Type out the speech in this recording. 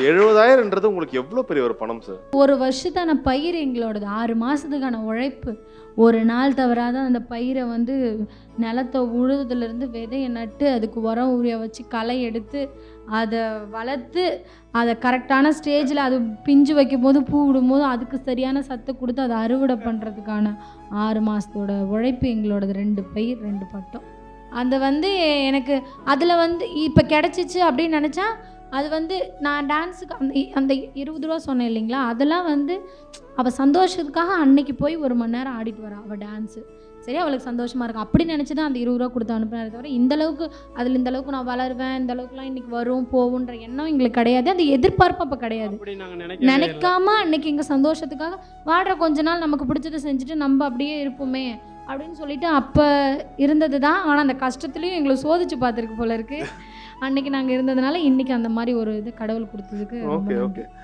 70,000ன்றது உங்களுக்கு எவ்வளவு பெரிய ஒரு பணம் சார்? ஒரு வருஷத்தான பயிர் எங்களோடது, 6 மாதத்துக்கான உழைப்பு. ஒரு நாள் தவறாத அந்த பயிரை வந்து நிலத்தை உழுதுலேருந்து விதையை நட்டு அதுக்கு உரம் உரிய வச்சு களை எடுத்து அதை வளர்த்து அதை கரெக்டான ஸ்டேஜில் அது பிஞ்சு வைக்கும் போது பூ விடும்போது அதுக்கு சரியான சத்து கொடுத்து அதை அறுவடை பண்ணுறதுக்கான 6 மாதத்தோட உழைப்பு எங்களோடது. 2 பயிர் 2 பட்டம். அந்த வந்து எனக்கு அதில் வந்து இப்போ கிடச்சிச்சு அப்படின்னு நினச்சா அது வந்து நான் டான்ஸுக்கு அந்த 20 ரூபா சொன்னேன் இல்லைங்களா, அதெல்லாம் வந்து அவள் சந்தோஷத்துக்காக அன்னைக்கு போய் 1 மணி நேரம் ஆடிட்டு வரா அவள் டான்ஸு. சரி, அவளுக்கு சந்தோஷமாக இருக்கும் அப்படி நினச்சி தான் அந்த 20 ரூபா கொடுத்து அனுப்புனாரே தவிர இந்தளவுக்கு அதில் இந்தளவுக்கு நான் வளருவேன், இந்தளவுக்குலாம் இன்றைக்கி வரும் போகுன்ற எண்ணம் எங்களுக்கு கிடையாது. அந்த எதிர்பார்ப்பு அப்போ கிடையாது. நினைக்காம அன்னைக்கு எங்கள் சந்தோஷத்துக்காக வாடுற கொஞ்ச நாள் நமக்கு பிடிச்சதை செஞ்சுட்டு நம்ம அப்படியே இருப்போமே அப்படின்னு சொல்லிட்டு அப்போ இருந்தது தான். ஆனால் அந்த கஷ்டத்துலேயும் எங்களை சோதிச்சு பார்த்துருக்கு போல இருக்குது. அன்னைக்கு நாங்கள் இருந்ததுனால இன்னைக்கு அந்த மாதிரி ஒரு இது கடவுள் கொடுத்ததுக்கு. Okay okay.